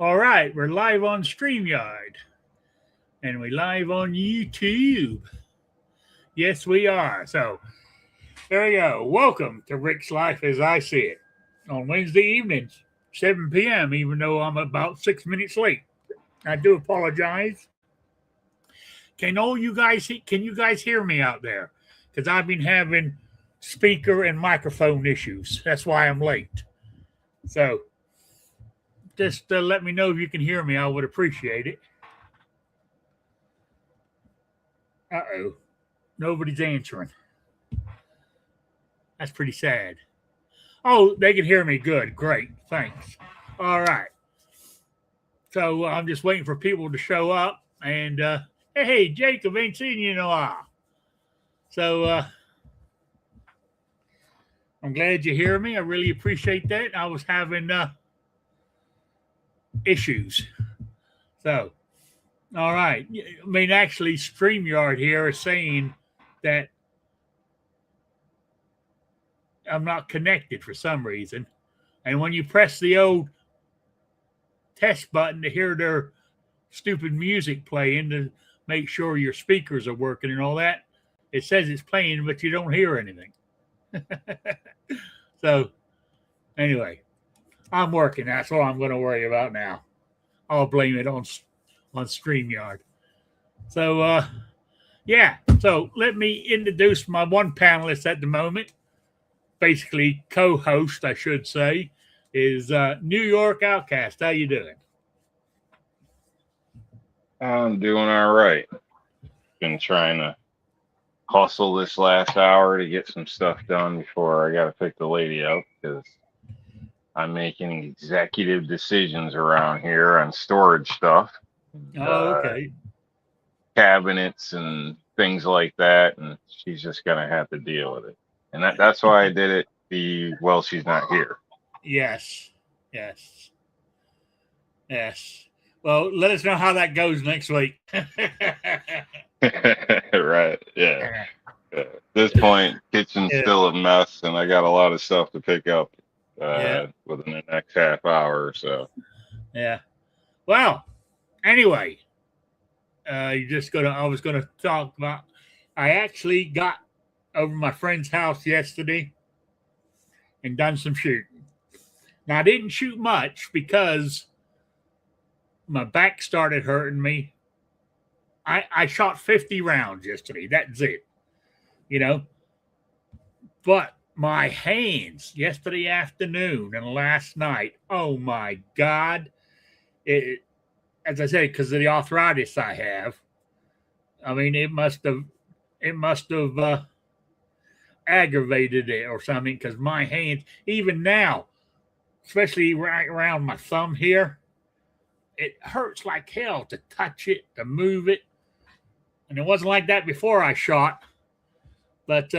All right, we're live on StreamYard and we live on YouTube. Yes, we are. So there you go. Welcome to Rick's Life as I See It on Wednesday evenings, 7 p.m., even though I'm about 6 minutes late. I do apologize. Can you guys hear me out there? Because I've been having speaker and microphone issues. That's why I'm late. So just let me know if you can hear me. I would appreciate it. Uh-oh. Nobody's answering. That's pretty sad. Oh, they can hear me. Good. Great. Thanks. All right. So I'm just waiting for people to show up. And, hey, Jacob, ain't seen you in a while. So I'm glad you hear me. I really appreciate that. I was having issues. So, all right. I mean, actually, StreamYard here is saying that I'm not connected for some reason. And when you press the old test button to hear their stupid music playing to make sure your speakers are working and all that, it says it's playing, but you don't hear anything. So, anyway, I'm working. That's all I'm going to worry about now. I'll blame it on StreamYard. So, yeah. So, let me introduce my one panelist at the moment. Basically, co-host, I should say, is New York Outcast. How you doing? I'm doing all right. Been trying to hustle this last hour to get some stuff done before I got to pick the lady up because I'm making executive decisions around here on storage stuff. Oh, okay. Cabinets and things like that, and she's just going to have to deal with it. And that's why I did it while she's not here. Yes. Well, let us know how that goes next week. Right. Yeah. At this point, kitchen's still a mess, and I got a lot of stuff to pick up within the next half hour or so. Yeah. Well, anyway, I was gonna talk about. I actually got over my friend's house yesterday and done some shooting. Now I didn't shoot much because my back started hurting me. I shot 50 rounds yesterday. That's it. But my hands yesterday afternoon and last night, oh my God. As I said, because of the arthritis I have, I mean, it must have aggravated it or something, because my hands, even now, especially right around my thumb here, it hurts like hell to touch it, to move it. And it wasn't like that before I shot. But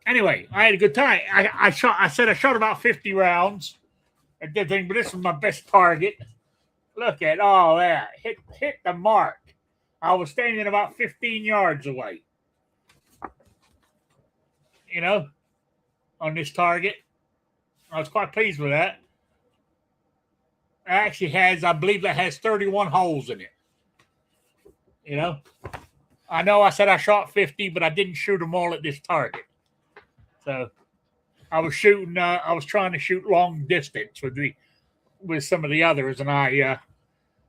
anyway, I had a good time. I shot about 50 rounds. I did thing, but this was my best target. Look at all that. Hit the mark. I was standing about 15 yards away. On this target. I was quite pleased with that. It actually I believe that has 31 holes in it. I know I said I shot 50, but I didn't shoot them all at this target. So I was trying to shoot long distance with some of the others, and I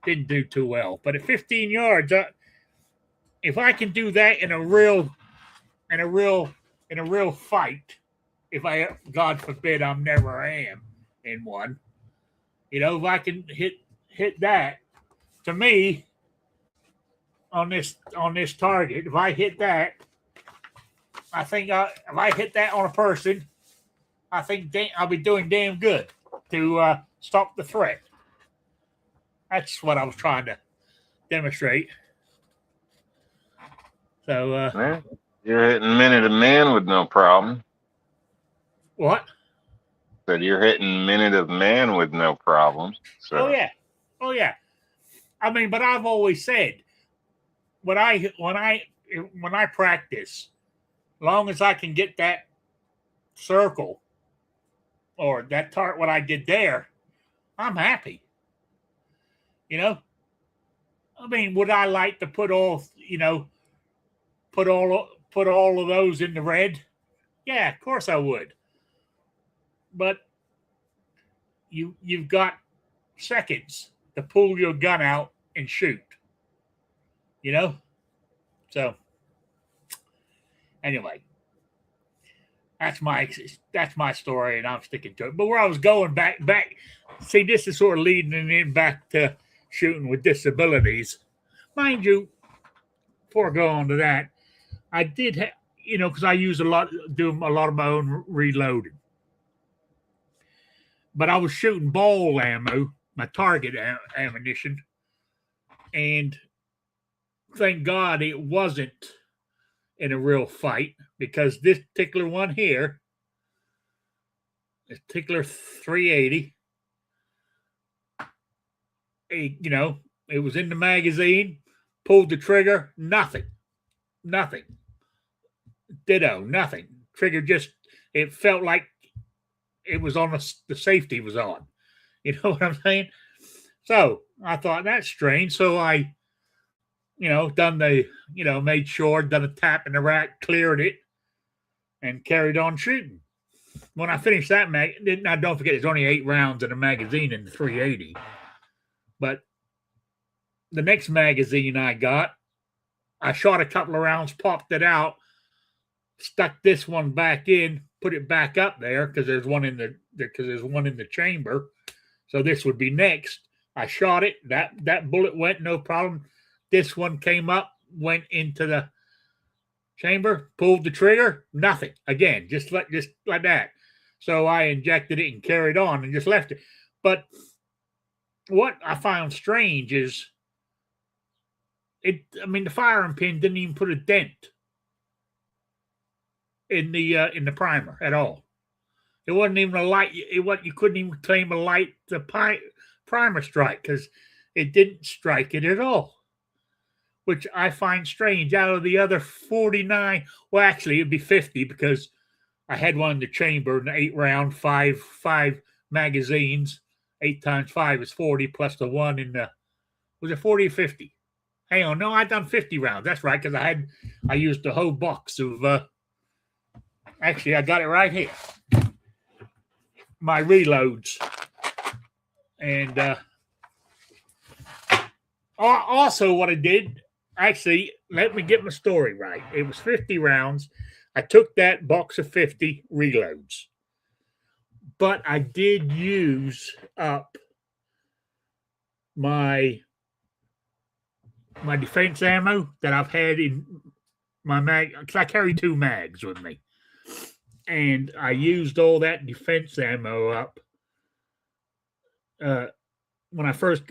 didn't do too well. But at 15 yards, if I can do that in a real fight, God forbid, I'm never am in one. If I can hit that, to me, on this target, if I hit that, I think if I hit that on a person, I think I'll be doing damn good to stop the threat. That's what I was trying to demonstrate. So you're hitting minute of man with no problem. What? Said you're hitting minute of man with no problem. So. Oh yeah. I mean, but I've always said, when I practice, long as I can get that circle or that target, what I did there, I'm happy. You know, I mean, would I like to put all, put all of those in the red? Yeah, of course I would. But you've got seconds to pull your gun out and shoot. You know? So anyway, that's my story, and I'm sticking to it. But where I was going back, see, this is sort of leading in back to shooting with disabilities, mind you. Before I go on to that, I did, because I use do a lot of my own reloading. But I was shooting ball ammo, my target ammunition, and thank God it wasn't in a real fight, because this particular one here, this particular 380, it was in the magazine, pulled the trigger, nothing, ditto, nothing. Trigger just, it felt like it was on the safety was on. You know what I'm saying? So I thought that's strange. So I, done the, made sure, done a tap in the rack, cleared it, and carried on shooting. When I finished that now don't forget, there's only 8 rounds in a magazine in the 380. But the next magazine I got, I shot a couple of rounds, popped it out, stuck this one back in, put it back up there because there's one in the chamber. So this would be next. I shot it. That bullet went, no problem. This one came up, went into the chamber, pulled the trigger, nothing. Again, just like that. So I injected it and carried on and just left it. But what I found strange is the firing pin didn't even put a dent in the primer at all. It wasn't even a light. You couldn't even claim a light primer strike because it didn't strike it at all, which I find strange. Out of the other 49, well, actually it'd be 50 because I had one in the chamber, an 8 round, five magazines. 8 times 5 is 40 plus the one in the, was it 40 or 50? Hang on, no, I done 50 rounds. That's right, because I used the whole box of. Actually, I got it right here. My reloads. And also what I did, actually, let me get my story right. It was 50 rounds. I took that box of 50 reloads. But I did use up my defense ammo that I've had in my mag, because I carry 2 mags with me. And I used all that defense ammo up when I first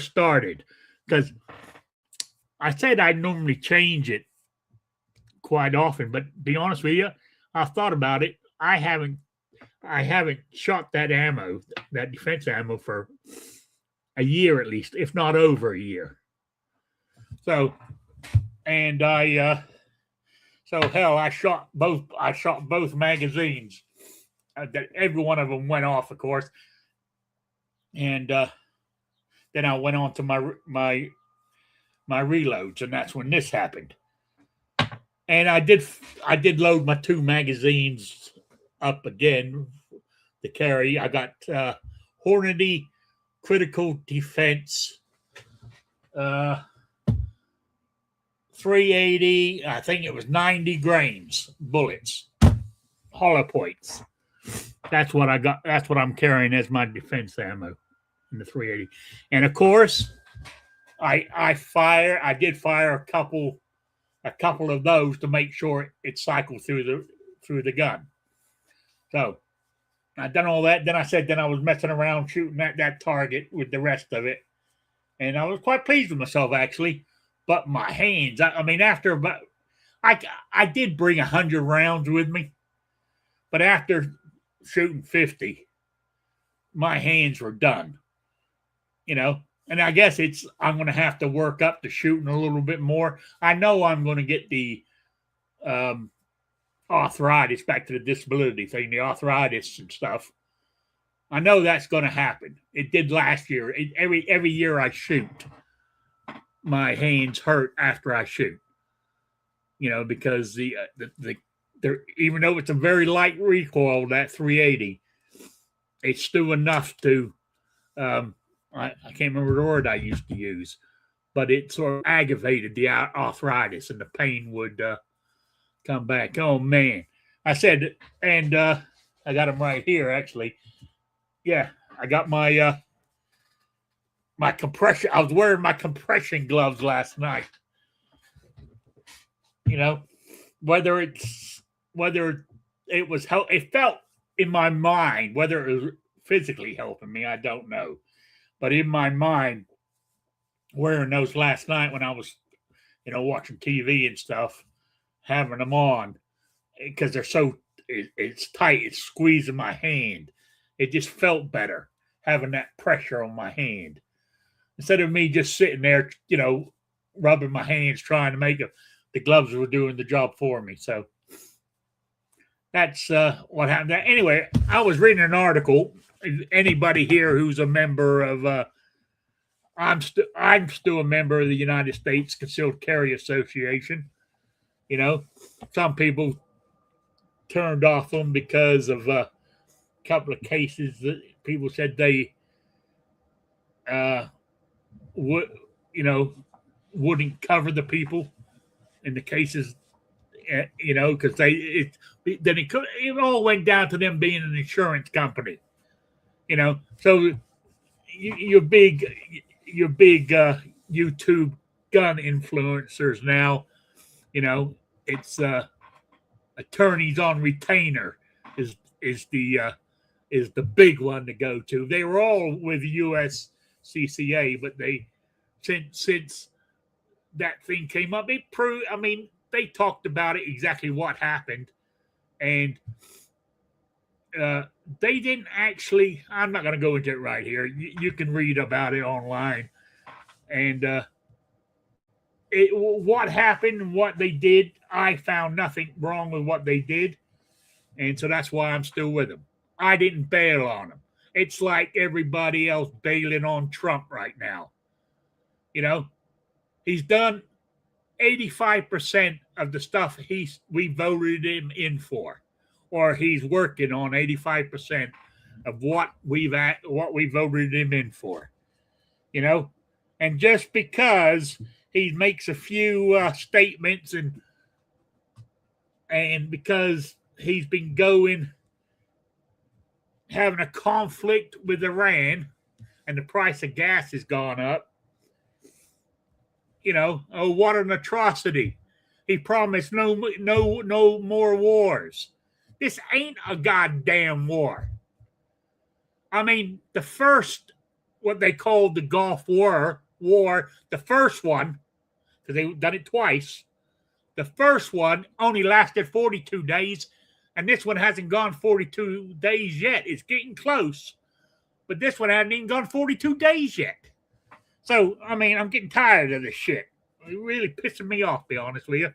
started, because I said I normally change it quite often, but to be honest with you, I thought about it. I haven't shot that ammo, that defense ammo, for a year at least, if not over a year. So, and I shot both magazines. That every one of them went off, of course. And then I went on to my reloads, and that's when this happened. And I did load my 2 magazines up again to carry. I got Hornady Critical Defense 380. I think it was 90 grains bullets, hollow points. That's what I got. That's what I'm carrying as my defense ammo in the 380. And of course, I did fire a couple of those to make sure it cycled through the gun. So I done all that. Then I was messing around shooting at that target with the rest of it, and I was quite pleased with myself actually. But my hands, after about, I did bring 100 rounds with me, but after shooting 50, my hands were done. And I guess I'm going to have to work up to shooting a little bit more. I know I'm going to get the arthritis, back to the disability thing, the arthritis and stuff. I know that's going to happen. It did last year. Every year I shoot, my hands hurt after I shoot. Because even though it's a very light recoil, that 380, it's still enough to I can't remember the word I used to use, but it sort of aggravated the arthritis and the pain would come back. Oh man, I said, and I got them right here actually. Yeah, I got my compression. I was wearing my compression gloves last night. Whether it was it felt in my mind, whether it was physically helping me, I don't know. But in my mind, wearing those last night when I was, watching TV and stuff, having them on because they're it's tight, it's squeezing my hand. It just felt better having that pressure on my hand instead of me just sitting there, rubbing my hands trying to make it. The gloves were doing the job for me. So that's what happened. Anyway, I was reading an article. Anybody here who's a member of I'm still a member of the United States Concealed Carry Association. Some people turned off them because of a couple of cases that people said they wouldn't cover the people in the cases, because it all went down to them being an insurance company. So your big YouTube gun influencers now, it's attorneys on retainer is the big one to go to. They were all with USCCA, but they since that thing came up, they talked about it exactly what happened, and they didn't actually. I'm not going to go into it right here. You can read about it online, and what happened and what they did. I found nothing wrong with what they did, and so that's why I'm still with them. I didn't bail on them. It's like everybody else bailing on Trump right now. He's done 85% of the stuff we voted him in for, or he's working on 85% of what we voted him in for. And just because he makes a few statements and because he's been having a conflict with Iran and the price of gas has gone up. Oh, what an atrocity. He promised no more wars. This ain't a goddamn war. The first, what they called the Gulf War, the first one, because they've done it twice, the first one only lasted 42 days, and this one hasn't gone 42 days yet. It's getting close, but this one hasn't even gone 42 days yet. So, I'm getting tired of this shit. It really pissing me off, to be honest with you.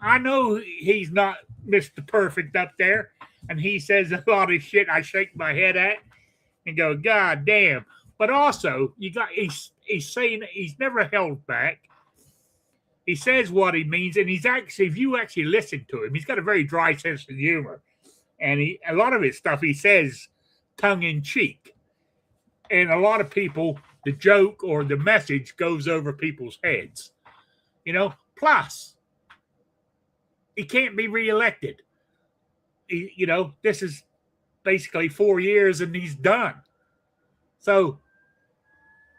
I know he's not Mr. Perfect up there, and he says a lot of shit I shake my head at and go, God damn. But also, he's saying he's never held back. He says what he means, and if you actually listen to him, he's got a very dry sense of humor. And a lot of his stuff he says tongue in cheek. And a lot of people, the joke or the message goes over people's heads. Plus, he can't be reelected. This is basically 4 years and he's done. So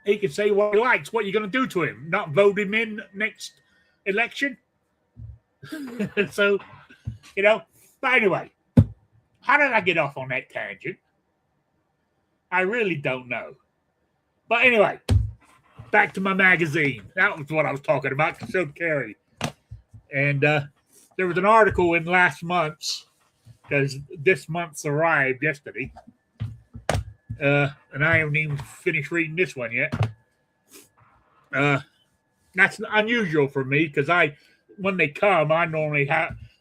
he can say what he likes. What are you going to do to him? Not vote him in next election? So, but anyway, how did I get off on that tangent? I really don't know. But anyway, back to my magazine. That was what I was talking about, concealed carry. And there was an article in last month's, because this month's arrived yesterday. And I haven't even finished reading this one yet. That's unusual for me because when they come, I normally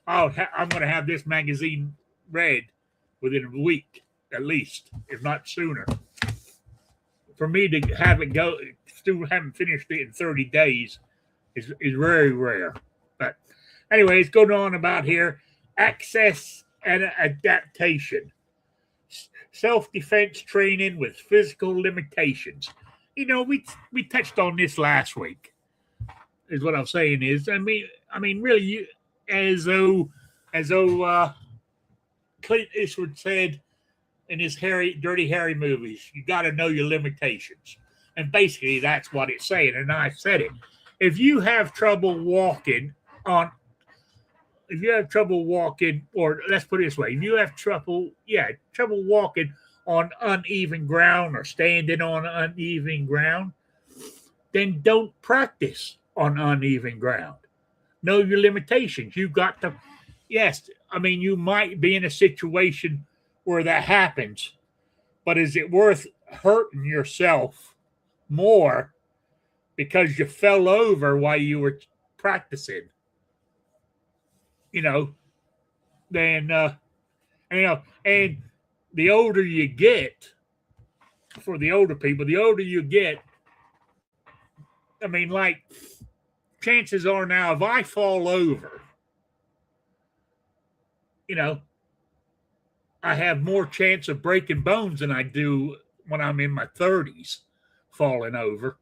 I'm going to have this magazine read within a week at least, if not sooner. For me to have it go, still haven't finished it in 30 days is very rare. But anyways, going on about here, access and adaptation, self-defense training with physical limitations. We touched on this last week. Is what I'm saying is, really, as though Clint Eastwood said in his Dirty Harry movies, you got to know your limitations, and basically that's what it's saying. And I said it. If you have trouble walking on, or let's put it this way, if you have trouble walking on uneven ground or standing on uneven ground, then don't practice on uneven ground. Know your limitations. You got to, yes, you might be in a situation where that happens, but is it worth hurting yourself more because you fell over while you were practicing? Then and the older you get, for the older people, the older you get, like, chances are now, if I fall over, I have more chance of breaking bones than I do when I'm in my 30s falling over,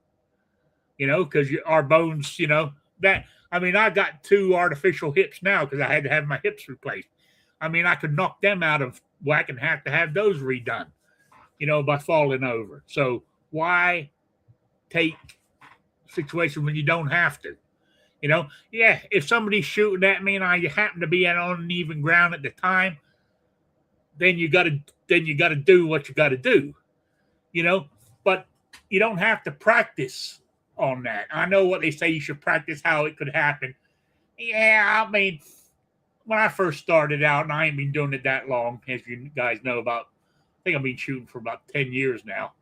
because our bones, I got 2 artificial hips now because I had to have my hips replaced. I could knock them out of whack and have to have those redone, by falling over. So why take situation when you don't have to? If somebody's shooting at me and I happen to be on uneven ground at the time, then you got to do what you got to do, But you don't have to practice on that. I know what they say, you should practice how it could happen. Yeah, when I first started out, and I ain't been doing it that long, as you guys know, I think I've been shooting for about 10 years now.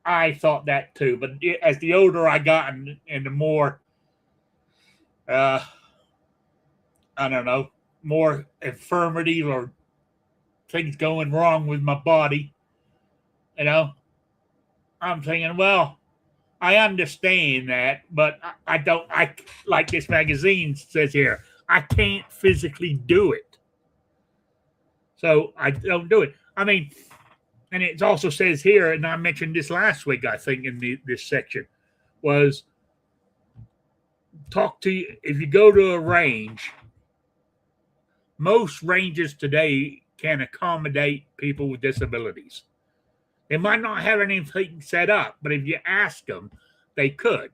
I thought that too, but as the older I got and the more, I don't know, more infirmity or things going wrong with my body, I'm thinking, well, I understand that, but I don't, like this magazine says here, I can't physically do it. So I don't do it. And it also says here, and I mentioned this last week, I think, in this section, was if you go to a range, most ranges today can accommodate people with disabilities. They might not have anything set up, but if you ask them, they could.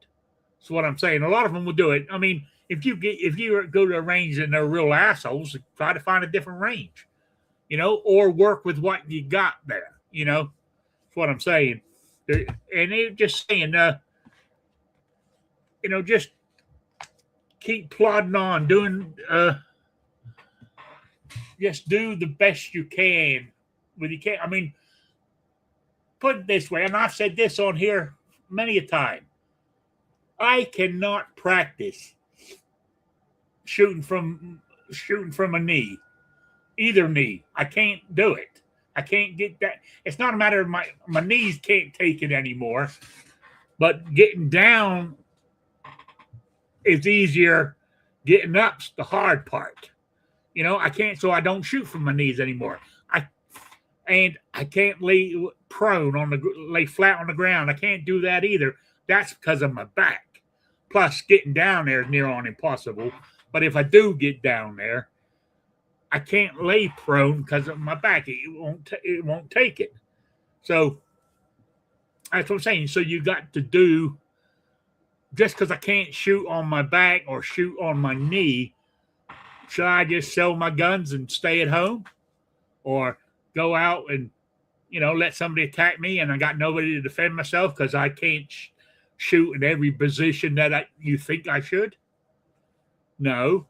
That's what I'm saying. A lot of them will do it. If you go to a range and they're real assholes, try to find a different range, or work with what you got there. That's what I'm saying. And they're just saying, just keep plodding on, doing, just do the best you can when you can. Put it this way, and I've said this on here many a time. I cannot practice shooting from a knee, either knee. I can't do it. I can't get that. It's not a matter of my knees can't take it anymore, but getting down is easier. Getting up's the hard part. I can't, so I don't shoot from my knees anymore. I can't lay prone lay flat on the ground. I can't do that either. That's because of my back. Plus, getting down there is near on impossible. But if I do get down there, I can't lay prone because of my back. It won't take it. So that's what I'm saying. So you got to do, just because I can't shoot on my back or shoot on my knee, should I just sell my guns and stay at home, or go out and let somebody attack me and I got nobody to defend myself because I can't shoot in every position that you think I should? No,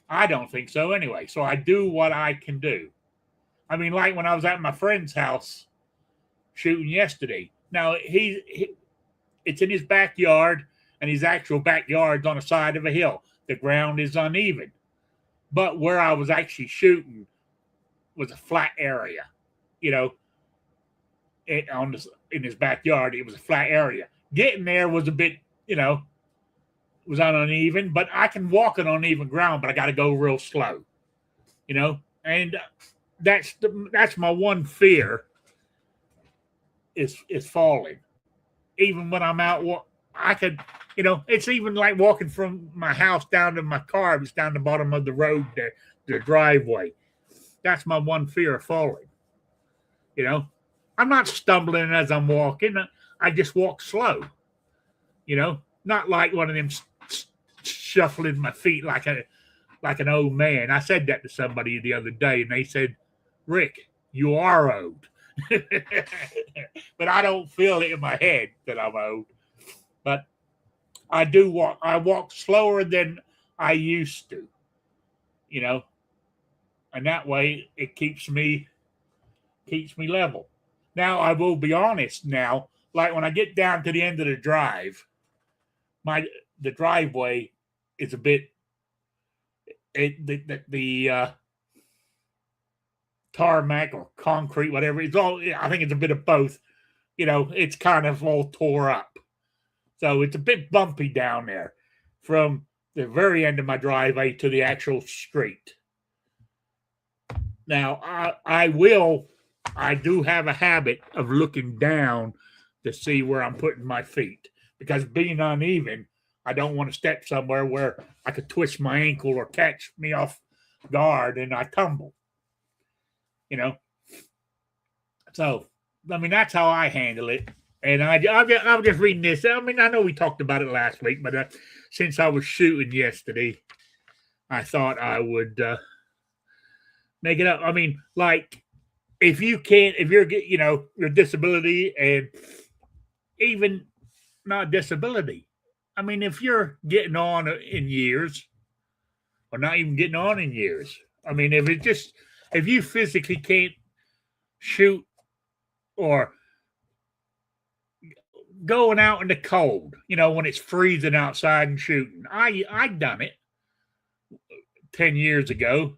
I don't think so anyway. So I do what I can do. Like when I was at my friend's house shooting yesterday. Now it's in his backyard, and his actual backyard's on the side of a hill. The ground is uneven. but where I was actually shooting was a flat area, you know, in his backyard. It was a flat area. Getting there was a bit, was uneven, but I can walk on uneven ground, but I got to go real slow, and that's my one fear is falling. Even when I'm out, I could, it's even like walking from my house down to my car. It's down the bottom of the road, the driveway. That's my one fear of falling. I'm not stumbling as I'm walking. I just walk slow. Not like one of them shuffling my feet like an old man. I said that to somebody the other day, and they said, "Rick, you are old." But I don't feel it in my head that I'm old. But I do walk. I walk slower than I used to. And that way it keeps me level. Now I will be honest. Now, like when I get down to the end of the drive, the driveway is a bit the tarmac or concrete, whatever. It's all. I think it's a bit of both. It's kind of all tore up, so it's a bit bumpy down there from the very end of my driveway to the actual street. Now I do have a habit of looking down to see where I'm putting my feet, because being uneven, I don't want to step somewhere where I could twist my ankle or catch me off guard and I tumble. So that's how I handle it. And I'm just reading this. I know we talked about it last week, but since I was shooting yesterday, I thought I would make it up. Like, if you're your disability, and even not disability. If you're getting on in years, or not even getting on in years. If you physically can't shoot, or going out in the cold, when it's freezing outside and shooting. I done it 10 years ago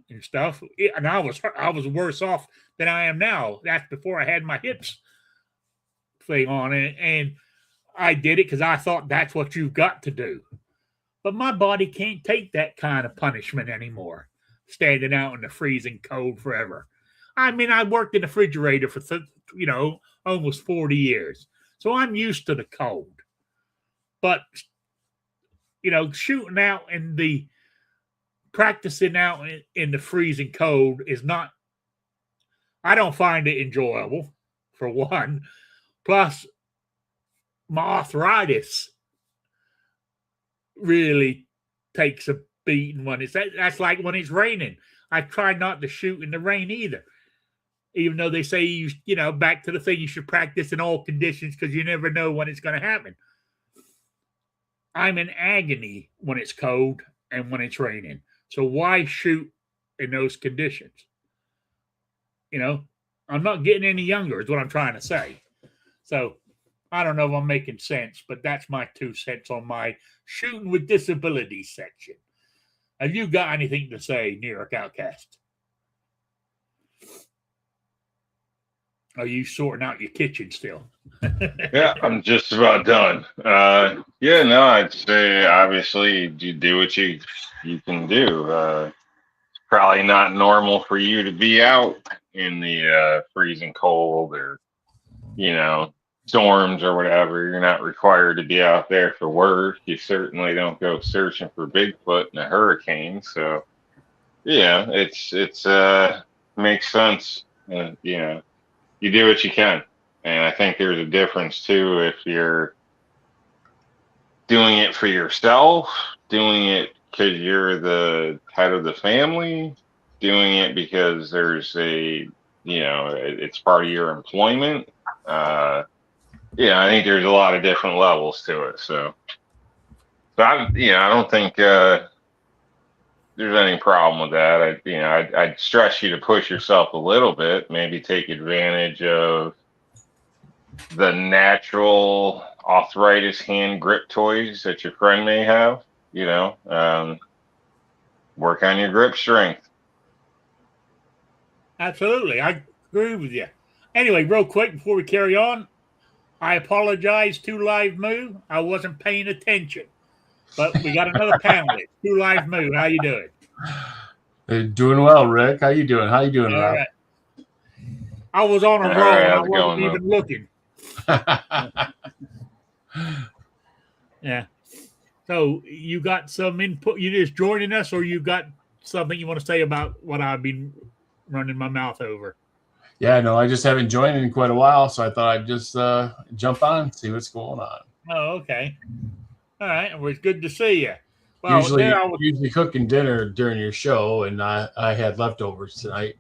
and stuff. And I was worse off than I am now. That's before I had my hips thing on it. And I did it because I thought that's what you've got to do. But my body can't take that kind of punishment anymore, standing out in the freezing cold forever. I worked in the refrigerator for, almost 40 years. So I'm used to the cold. But, shooting out in practicing out in the freezing cold is not, I don't find it enjoyable, for one. Plus, my arthritis really takes a beating when that's like when it's raining. I try not to shoot in the rain either. Even though they say, back to the thing, you should practice in all conditions because you never know when it's going to happen. I'm in agony when it's cold and when it's raining. So why shoot in those conditions? I'm not getting any younger is what I'm trying to say. So I don't know if I'm making sense, but that's my 2 cents on my shooting with disabilities section. Have you got anything to say, New York Outcast? Are you sorting out your kitchen still? Yeah, I'm just about done. I'd say obviously you do what you can do. It's probably not normal for you to be out in the freezing cold or storms or whatever. You're not required to be out there for work. You certainly don't go searching for Bigfoot in a hurricane. So it's makes sense. You do what you can. And I think there's a difference too if you're doing it for yourself, doing it because you're the head of the family, doing it because there's it's part of your employment. I think there's a lot of different levels to it. So I don't think there's any problem with that. I'd stress you to push yourself a little bit, maybe take advantage of the natural arthritis hand grip toys that your friend may have, Work on your grip strength. Absolutely. I agree with you. Anyway, real quick before we carry on, I apologize to Live Moo. I wasn't paying attention. But we got another panelist. To Live Moo. How you doing? Doing well, Rick. How you doing? How you doing, All Rob? right. I was on a All roll right, and I how's it wasn't going, Mo? even looking. Yeah. So you got some input? You just joining us, or you got something you want to say about what I've been running my mouth over? Yeah, no, I just haven't joined in quite a while, so I thought I'd just jump on and see what's going on. Oh, okay. All right. Well, it's good to see you. Well, there I was. Usually cooking dinner during your show, and I had leftovers tonight,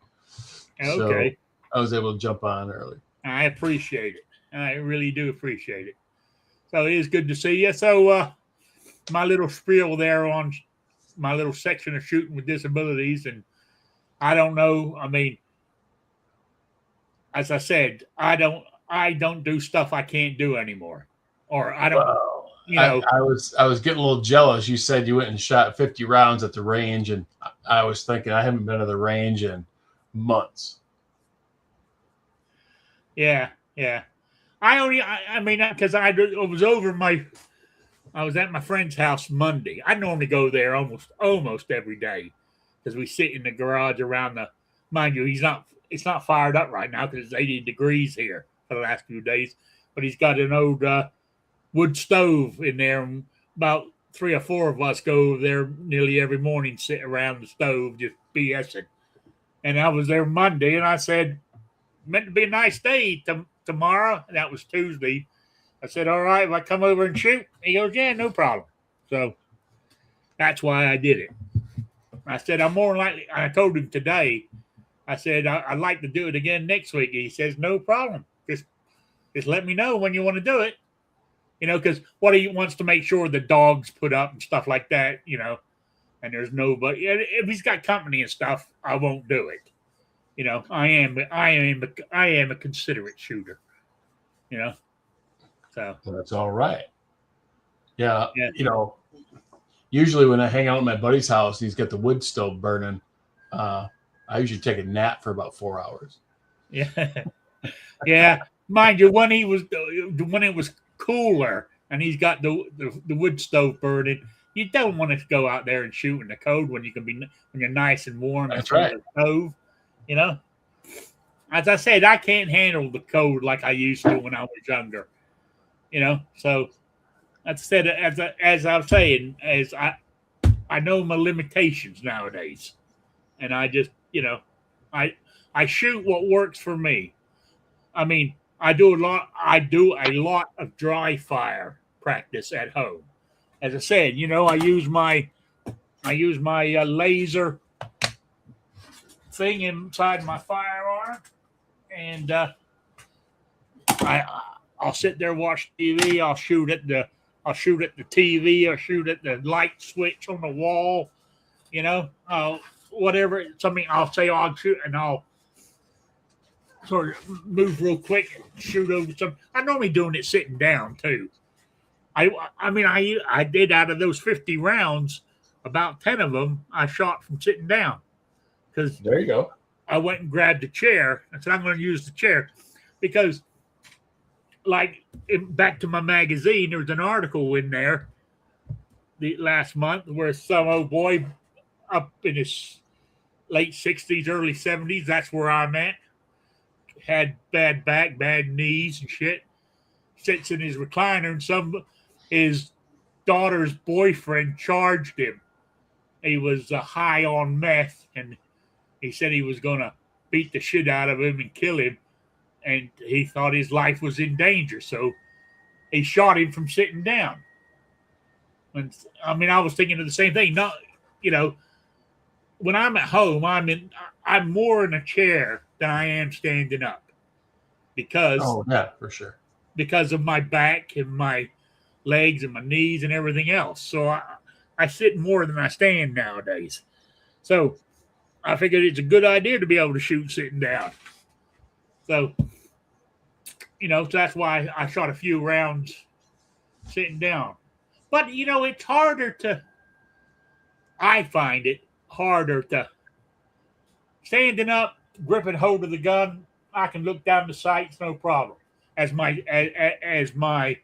so Okay. I was able to jump on early. I appreciate it. I really do appreciate it. So it is good to see you. So my little spiel there on my little section of shooting with disabilities, and I don't know. I mean, as I said, I don't do stuff I can't do anymore, or I don't. Wow. You know, I was getting a little jealous. You said you went and shot 50 rounds at the range, and I was thinking I haven't been to the range in months. yeah. I mean, because I was I was at my friend's house Monday. I normally go there almost every day because we sit in the garage around the. Mind you, it's not fired up right now because it's 80 degrees here for the last few days. But he's got an old wood stove in there. And about 3 or 4 of us go there nearly every morning, sit around the stove just BSing. And I was there Monday, and I said, meant to be a nice day tomorrow. And that was Tuesday. I said, all right, if I come over and shoot, he goes, yeah, no problem. So that's why I did it. I said, I'm more likely, I told him today, I said, I'd like to do it again next week. He says, no problem. Just let me know when you want to do it. You know, because what he wants to make sure the dogs put up and stuff like that, you know, and there's nobody. If he's got company and stuff, I won't do it. You know, I am a considerate shooter. You know, so That's all right. Yeah, you know, usually when I hang out at my buddy's house, he's got the wood stove burning. I usually take a nap for about 4 hours. Yeah, yeah. Mind you, when it was cooler and he's got the wood stove burning, you don't want to go out there and shoot in the cold when when you're nice and warm in That's front right. of the stove. You know, as I said, I can't handle the cold like I used to when I was younger. You know, so as I said, as I was saying, as I know my limitations nowadays, and I just I I shoot what works for me. I mean, I do a lot of dry fire practice at home. As I said, I use my laser thing inside my firearm, and I'll sit there watch TV. I'll shoot at the TV. I'll shoot at the light switch on the wall. You know, whatever. Something I'll say I'll shoot, and I'll sort of move real quick and shoot over some. I'm normally doing it sitting down too. I mean I did out of those 50 rounds, about 10 of them I shot from sitting down because There you go. I went and grabbed a chair and said I'm going to use the chair because back to my magazine, there was an article in there the last month where some old boy up in his late 60s, early 70s, that's where I'm at, had bad back, bad knees and shit, sits in his recliner, and his daughter's boyfriend charged him. He was high on meth, and he said he was going to beat the shit out of him and kill him, and he thought his life was in danger, so he shot him from sitting down. And I mean, I was thinking of the same thing. Not, you know, when I'm at home, I'm more in a chair than I am standing up because for sure, because of my back and my legs and my knees and everything else. So I sit more than I stand nowadays. So I figured it's a good idea to be able to shoot sitting down. So, so that's why I shot a few rounds sitting down. But, it's I find it harder to standing up, gripping hold of the gun. I can look down the sights, no problem. As my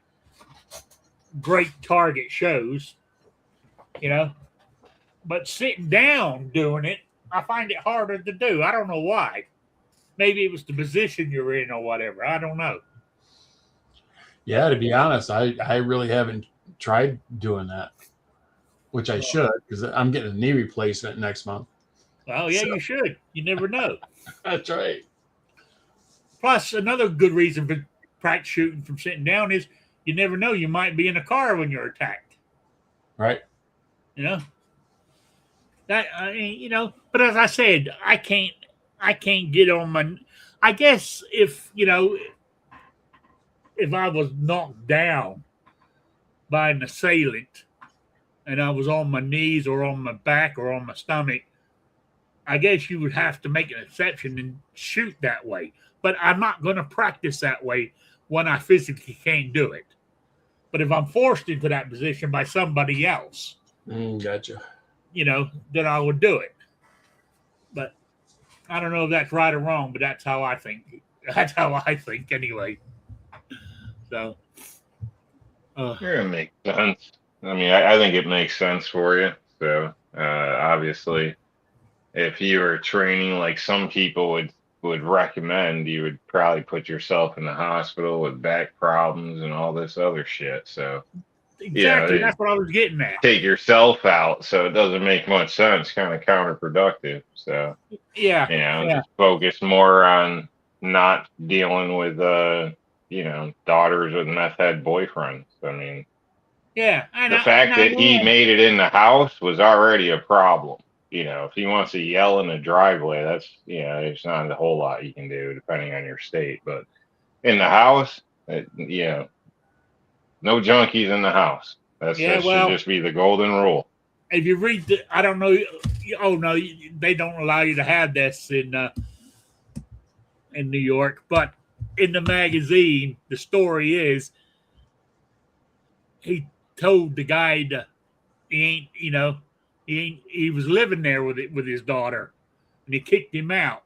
great target shows, you know. But sitting down doing it, I find it harder to do. I don't know why. Maybe it was the position you're in or whatever. I don't know. Yeah, to be honest, I really haven't tried doing that, which I should, because I'm getting a knee replacement next month. Well, yeah, you should. You never know. That's right. Plus, another good reason for practice shooting from sitting down is you never know. You might be in a car when you're attacked. Right. You know? But as I said, I can't get on my. I guess if I was knocked down by an assailant and I was on my knees or on my back or on my stomach, I guess you would have to make an exception and shoot that way. But I'm not going to practice that way when I physically can't do it. But if I'm forced into that position by somebody else, gotcha. Then I would do it. But I don't know if that's right or wrong, but that's how I think. That's how I think anyway. So. It makes sense. I mean, I think it makes sense for you. So obviously, if you were training like some people would recommend, you would probably put yourself in the hospital with back problems and all this other shit. So exactly, that's what I was getting at. Take yourself out, so it doesn't make much sense. Kind of counterproductive. So just focus more on not dealing with daughters with meth head boyfriends. I mean, the fact that he made it in the house was already a problem. If he wants to yell in the driveway, that's there's not a whole lot you can do depending on your state. But in the house, no junkies in the house. That should just be the golden rule. If you read I don't know. Oh no, they don't allow you to have this in New York. But in the magazine, the story is he told the guy he was living there with his daughter, and he kicked him out.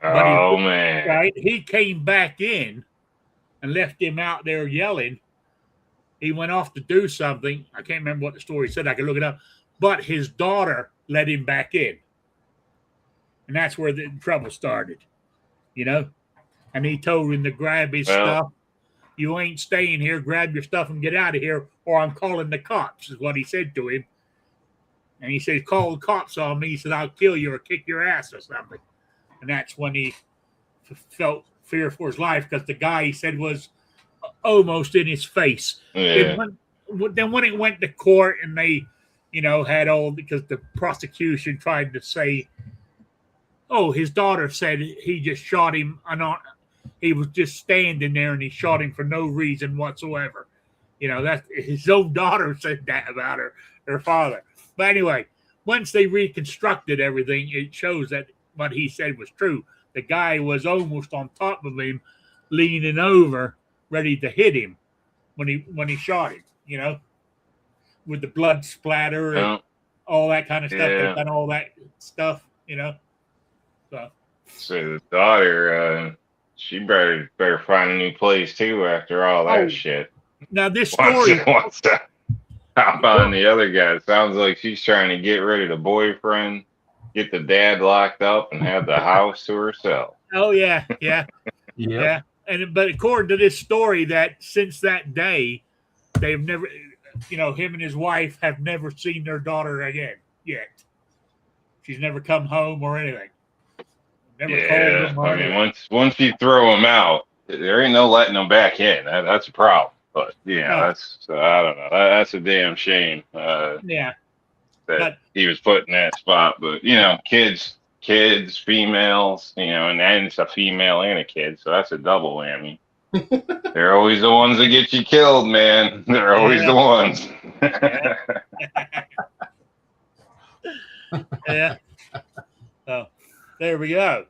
Man! Right? He came back in and left him out there yelling. He went off to do something. I can't remember what the story said. I can look it up. But his daughter let him back in. And that's where the trouble started, And he told him to grab his stuff. You ain't staying here. Grab your stuff and get out of here, or I'm calling the cops, is what he said to him. And he said, call the cops on me. He said, I'll kill you or kick your ass or something. And that's when he felt fear for his life, because the guy, he said, was almost in his face. Yeah. Then when it went to court and they, had all, because the prosecution tried to say, his daughter said he just shot him. He was just standing there and he shot him for no reason whatsoever. That his own daughter said that about her father. But anyway, once they reconstructed everything, it shows that what he said was true. The guy was almost on top of him, leaning over, ready to hit him when he shot him, with the blood splatter and all that kind of stuff. They've done all that stuff, So the daughter, she better find a new place too after all that shit. Now this story wants to hop on the other guy. It sounds like she's trying to get rid of the boyfriend, get the dad locked up, and have the house to herself. Oh yeah. Yeah. But according to this story, that since that day, they've never, him and his wife have never seen their daughter again yet. She's never come home or anything. Never called them. I mean, once you throw them out, there ain't no letting them back in. That's a problem. But that's I don't know. That's a damn shame. That he was put in that spot. But kids, females, and then it's a female and a kid, so that's a double whammy. They're always the ones that get you killed, man. They're always the ones. Yeah. So there we go.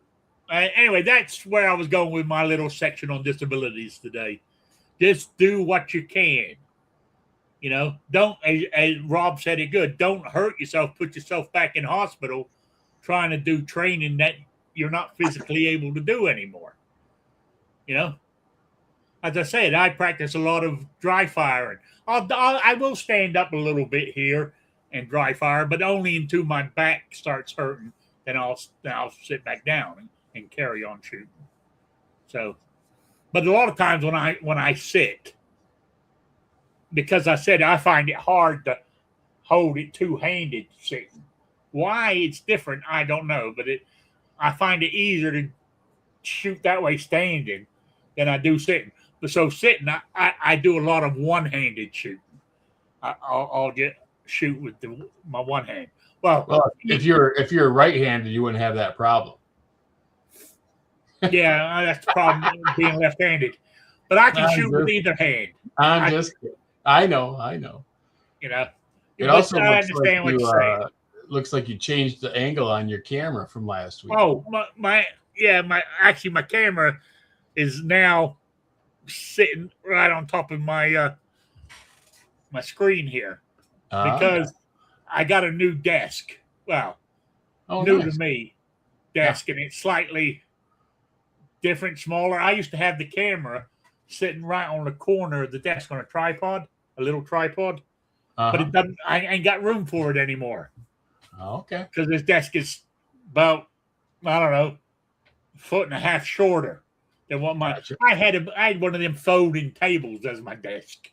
Anyway, that's where I was going with my little section on disabilities today. Just do what you can. You know, don't, as Rob said it good, don't hurt yourself, put yourself back in hospital trying to do training that you're not physically able to do anymore. You know, as I said, I practice a lot of dry firing. I will stand up a little bit here and dry fire, but only until my back starts hurting. Then I'll sit back down and carry on shooting. So, but a lot of times when I sit, because I said I find it hard to hold it two-handed sitting. Why it's different, I don't know, but I find it easier to shoot that way standing than I do sitting. But so sitting, I do a lot of one-handed shooting. I'll get shoot with my one hand. Well, if you're right-handed, you wouldn't have that problem. Yeah, that's the problem being left-handed. But I can shoot with either hand. I know. You know. It also looks like you changed the angle on your camera from last week. Oh, my camera is now sitting right on top of my my screen here because I got a new desk. Well, new to me desk, and it's slightly different, smaller. I used to have the camera sitting right on the corner of the desk on a little tripod, but it doesn't. I ain't got room for it anymore. Okay, because this desk is about, I don't know, 1.5 feet shorter than what I had one of them folding tables as my desk,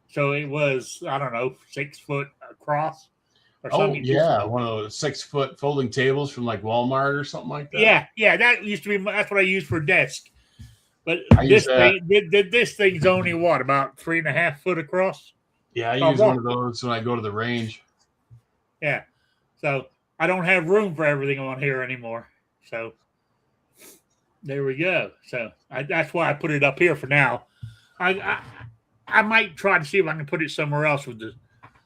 so it was, I don't know, 6 foot across. Or something. Yeah, one of those 6 foot folding tables from like Walmart or something like that. Yeah, that used to be. That's what I used for desk. But this thing's only what, about 3.5 foot across. Yeah, I use one of those when I go to the range. Yeah, so I don't have room for everything on here anymore. So there we go. So that's why I put it up here for now. I might try to see if I can put it somewhere else with the.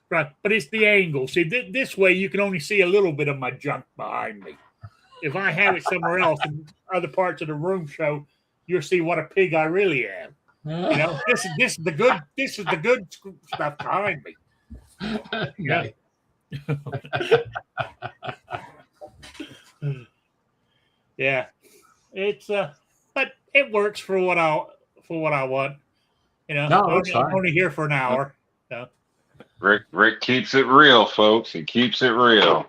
Right, but it's the angle. See, this way you can only see a little bit of my junk behind me. If I have it somewhere else in other parts of the room show, you'll see what a pig I really am. You know, this is the good stuff behind me. Yeah. Yeah. It's but it works for what I want. You know, I'm only here for an hour. So. Rick keeps it real, folks. He keeps it real.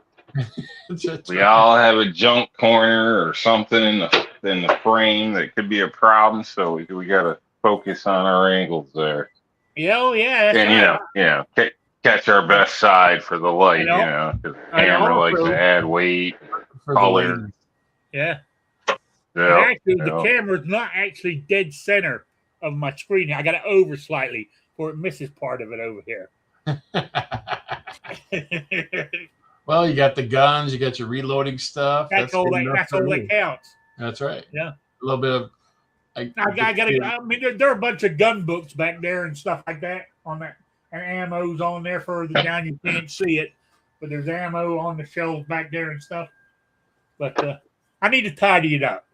We all have a junk corner or something in the frame that could be a problem, so we got to focus on our angles there. Yeah, that's and right. Catch our best side for the light. Because the camera likes to add weight, color. Yeah. Actually, the camera's not actually dead center of my screen. I got it over slightly, or it misses part of it over here. Well, you got the guns, you got your reloading stuff. That's all that counts. That's right. Yeah. A little bit of. I mean, there are a bunch of gun books back there and stuff like that on that, and ammo's on there further down. You can't see it, but there's ammo on the shelves back there and stuff. But I need to tidy it up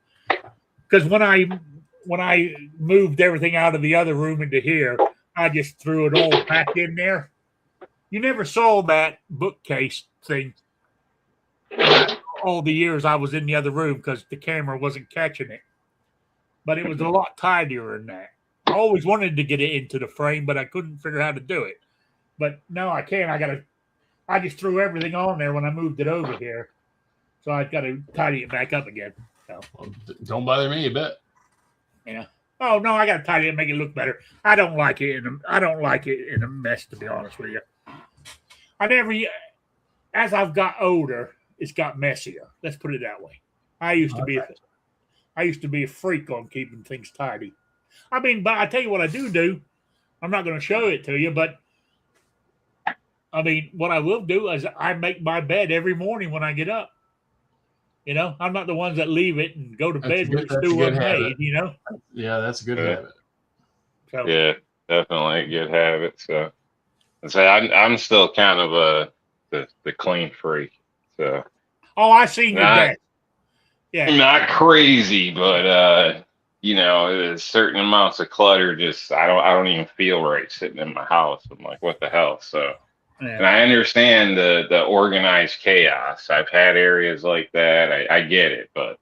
because when I moved everything out of the other room into here, I just threw it all back in there. You never saw that bookcase thing all the years I was in the other room because the camera wasn't catching it. But it was a lot tidier than that. I always wanted to get it into the frame, but I couldn't figure out how to do it. But no, I can't. I just threw everything on there when I moved it over here. So I've got to tidy it back up again. So. Well, don't bother me a bit. Yeah. Oh no, I got to tidy it and make it look better. I don't like it in a mess, to be honest with you. As I've got older, it's got messier. Let's put it that way. I used to be a freak on keeping things tidy. I mean, but I tell you what I do. I'm not going to show it to you, but I mean, what I will do is I make my bed every morning when I get up. You know, I'm not the ones that leave it and go to bed with the stew unmade, you know? Yeah, that's a good habit. So, yeah, definitely a good habit. So I'm still kind of the clean freak. So I seen your dad. Yeah. Not crazy, but you know, there's certain amounts of clutter. Just I don't even feel right sitting in my house. I'm like, what the hell? So, and I understand the organized chaos. I've had areas like that. I get it, but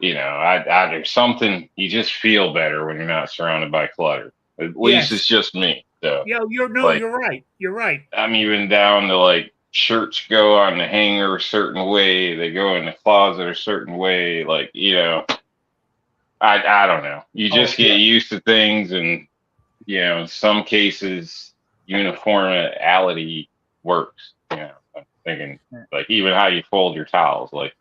you know, there's something you just feel better when you're not surrounded by clutter. At least it's just me. So, Yeah, like, you're right. You're right. I'm even down to like shirts go on the hanger a certain way, they go in the closet a certain way. Like, you know, I don't know. You just get used to things, and you know, in some cases, uniformity works. You know, I'm thinking like even how you fold your towels, like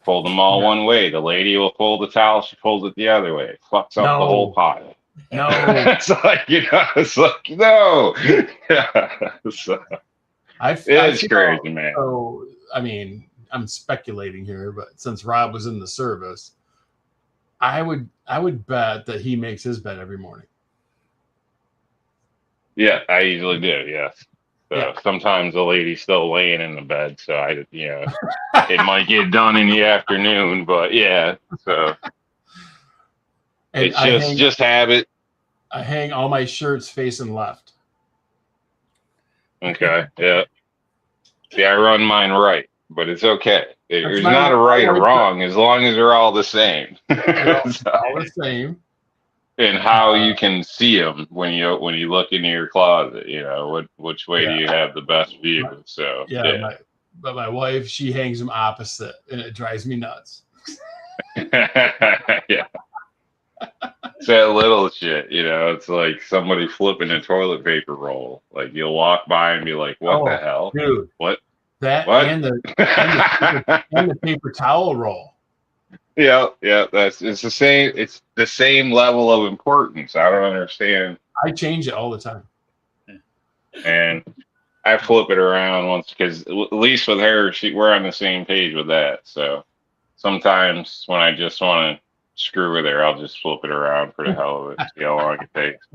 fold them all one way. The lady will fold the towel, she folds it the other way. It fucks up the whole pile. No. It's like, you know, it's like, no. Yeah. So, it's crazy, man. So, I mean, I'm speculating here, but since Rob was in the service, I would bet that he makes his bed every morning. Yeah, I usually do. Yes. So sometimes the lady's still laying in the bed, so you know, it might get done in the afternoon, but yeah. So and it's just habit. I hang all my shirts facing left. Okay. Yeah. See, I run mine right, but it's okay. There's not a right or wrong as long as they're all the same. All the same. And how you can see them when you look into your closet, you know, which way do you have the best view? So but my wife, she hangs them opposite, and it drives me nuts. Yeah. It's that little shit, you know. It's like somebody flipping a toilet paper roll. Like you'll walk by and be like, "What the hell, dude? What? That what? and the paper towel roll." Yeah, it's the same. It's the same level of importance. I don't understand. I change it all the time, and I flip it around once because at least with her, we're on the same page with that. So sometimes when I just want to screw with her, I'll just flip it around for the hell of it. See how long it takes.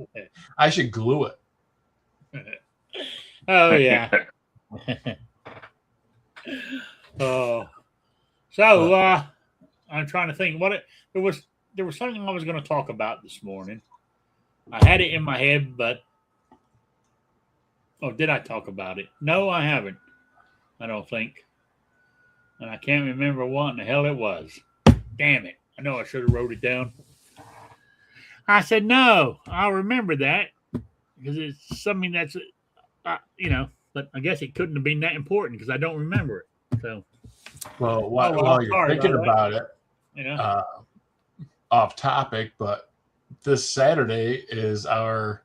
I should glue it. Oh yeah. Oh, so I'm trying to think there was something I was going to talk about this morning. I had it in my head, but did I talk about it? No, I haven't. I don't think, and I can't remember what in the hell it was. Damn it! I know I should have wrote it down. I said no. I'll remember that because it's something that's, you know. But I guess it couldn't have been that important because I don't remember it. So, well, while you're thinking about it, you know, off topic, but this Saturday is our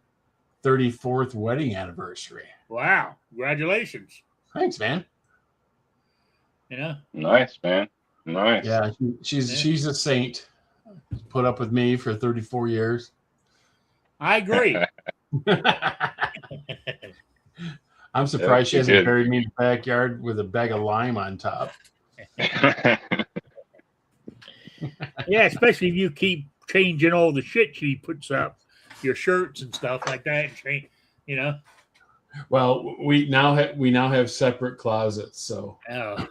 34th wedding anniversary. Wow! Congratulations! Thanks, man. You know, nice, man. Nice. Yeah, she's a saint. Put up with me for 34 years. I agree. I'm surprised she hasn't buried me in the backyard with a bag of lime on top. Yeah, especially if you keep changing all the shit she puts up, your shirts and stuff like that. You know. Well, we now have separate closets, so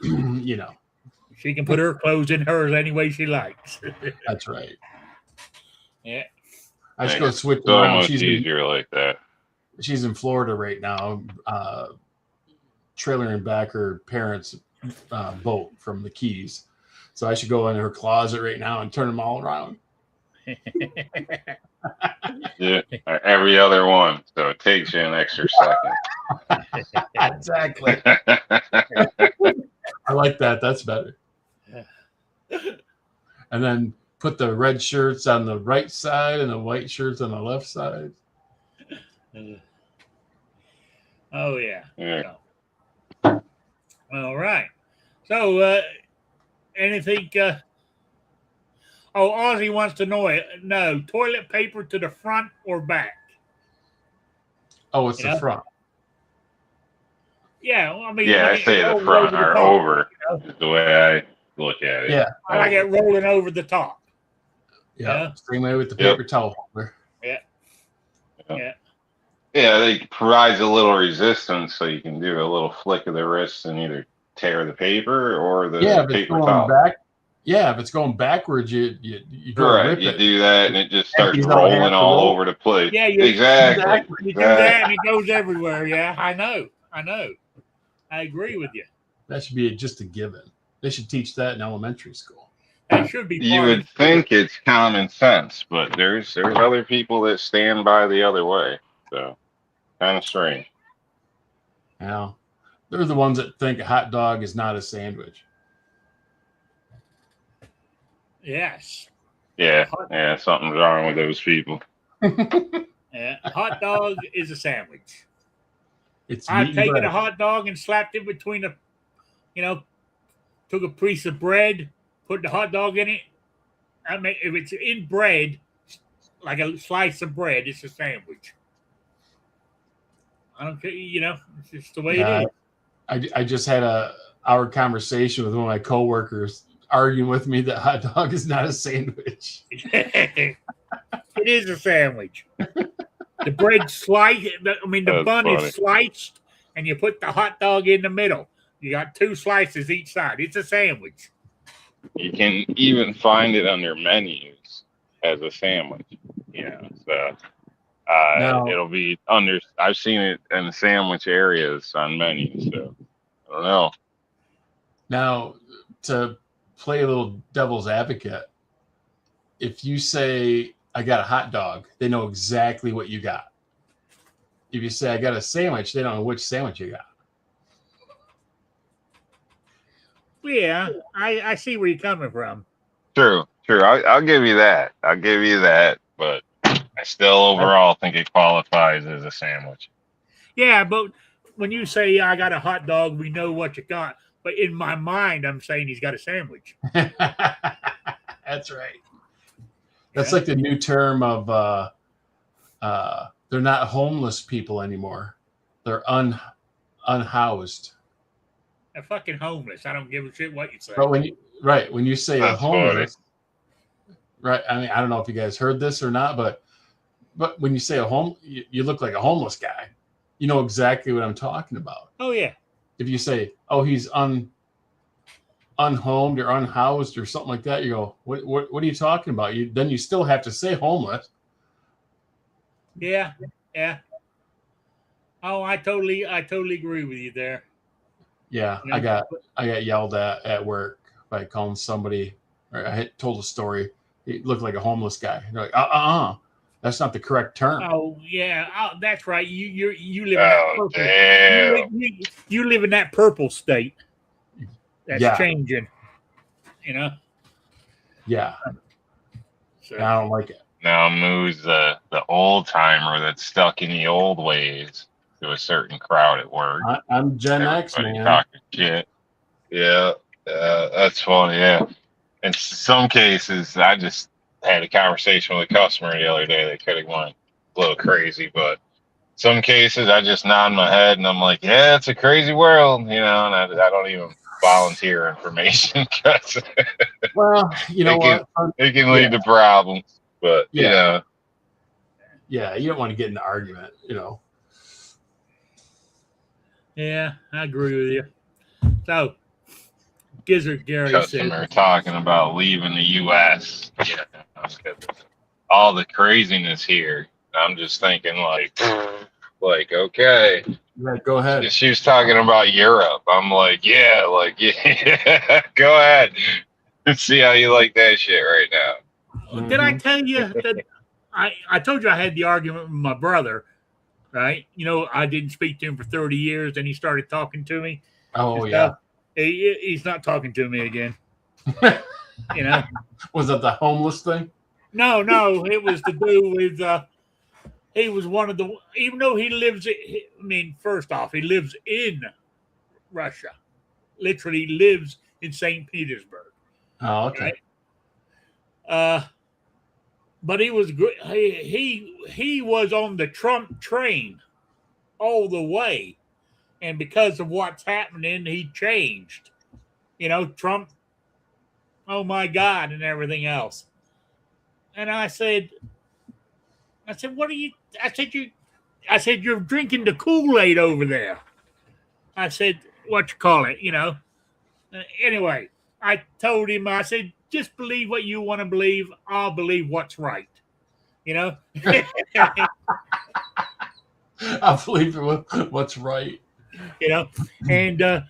you know, she can put her clothes in hers any way she likes. That's right. Yeah. I just go switch so around. Much easier like that. She's in Florida right now, trailering back her parents' boat from the Keys. So I should go in her closet right now and turn them all around. Yeah, every other one. So it takes you an extra second. Exactly. I like that. That's better. And then put the red shirts on the right side and the white shirts on the left side. Oh yeah. So, all right. So anything? Ozzy wants to know toilet paper to the front or back. Oh, it's the front. Yeah, well, I mean, I say the front or over is the way I look at it. Yeah, I like it rolling over the top. Yeah, same way with the paper towel holder. Yeah. Yeah, it provides a little resistance, so you can do a little flick of the wrist and either tear the paper or the paper towel. Yeah, if it's going backwards, you go Right. rip You it. do that, and it just starts Empties out half rolling the all roll. over the place. Yeah, Exactly. you do that and it goes everywhere. Yeah, I know. I agree with you. That should be just a given. They should teach that in elementary school. That should be You part of would think it's common sense, but there's other people that stand by the other way. So kind of strange. Now, they're the ones that think a hot dog is not a sandwich. Yes. Yeah, something's wrong with those people. A hot dog is a sandwich. I've taken a hot dog and slapped it between took a piece of bread, put the hot dog in it. I mean, if it's in bread, like a slice of bread, it's a sandwich. I don't care, it's just the way it is. I just had our conversation with one of my coworkers arguing with me that hot dog is not a sandwich. It is a sandwich. The bread sliced. The bun is sliced, and you put the hot dog in the middle. You got 2 slices each side. It's a sandwich. You can even find it on their menus as a sandwich. So it'll be under. I've seen it in the sandwich areas on menus. So I don't know. Now, to play a little devil's advocate, if you say I got a hot dog, they know exactly what you got. If you say I got a sandwich, they don't know which sandwich you got. Yeah, I see where you're coming from. True. I'll give you that. But I still overall think it qualifies as a sandwich. Yeah, but when you say I got a hot dog, we know what you got. But in my mind, I'm saying he's got a sandwich. That's right. That's like the new term of they're not homeless people anymore. They're unhoused. They're fucking homeless. I don't give a shit what you say. But when you say That's homeless, right? I mean, I don't know if you guys heard this or not, but when you say you look like a homeless guy. You know exactly what I'm talking about. Oh yeah. If you say, "Oh, he's unhomed or unhoused or something like that," you go, "What are you talking about?" Then you still have to say homeless. Yeah. Oh, I totally agree with you there. Yeah, I got yelled at work by calling somebody. Or I had told a story. He looked like a homeless guy. They're like, that's not the correct term. Oh yeah, that's right. You live in that purple. Damn. You live in that purple state. That's changing. Yeah. So. I don't like it. Now Moo's the old timer that's stuck in the old ways to a certain crowd at work. I'm Gen X, man. Talking shit. Yeah, that's funny. Yeah. In some cases, I just had a conversation with a customer the other day that could have went a little crazy, but some cases I just nod my head and I'm like, yeah, it's a crazy world, and I don't even volunteer information because well, you know what? It can lead to problems, but yeah, you don't want to get in an argument, Yeah, I agree with you. So, Gizzard Gary customer talking about leaving the U.S. All the craziness here. I'm just thinking like okay. Right, go ahead. She was talking about Europe. I'm like, yeah, go ahead. Let's see how you like that shit right now. Mm-hmm. Did I tell you that I told you I had the argument with my brother, right? I didn't speak to him for 30 years, and he started talking to me. Oh, yeah. He's not talking to me again. Was that the homeless thing? No, it was to do with he was one of the, even though he lives, first off, he lives in Russia, literally lives in St. Petersburg. Oh, okay. Right? But he was he was on the Trump train all the way, and because of what's happening, he changed. Trump. Oh my God, and everything else. And I said, what are you? I said, you're drinking the Kool-Aid over there. I said, what you call it? Anyway, I told him, I said, just believe what you want to believe. I'll believe what's right. You know? I believe what's right. You know? And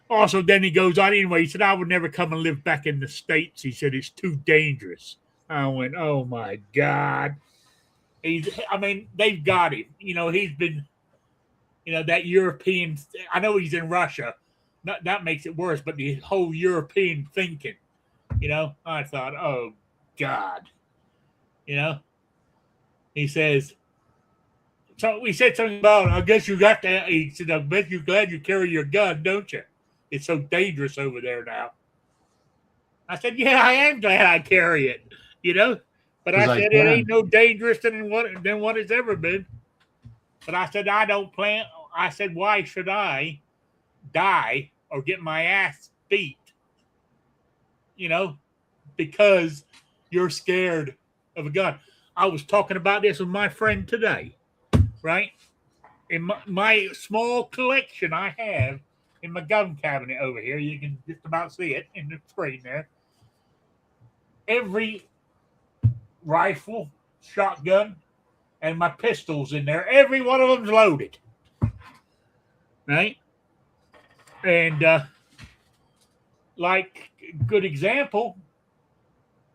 also, then he goes on anyway. He said, I would never come and live back in the States. He said, it's too dangerous. I went, oh my God. They've got him. You know, he's been, you know, that European, I know he's in Russia. That makes it worse, but the whole European thinking, you know, I thought, oh God. You know, he says, so we said something about, I guess you got that. He said, I bet you're glad you carry your gun, don't you? It's so dangerous over there now. I said, yeah, I am glad I carry it, you know. But I said, it ain't no dangerous than what it's ever been. But I said, I don't plan. I said, why should I die or get my ass beat, you know, because you're scared of a gun? I was talking about this with my friend today, right? In my small collection I have in my gun cabinet over here, you can just about see it in the screen there. Every rifle, shotgun, and my pistols in there, every one of them's loaded. Right? And like good example,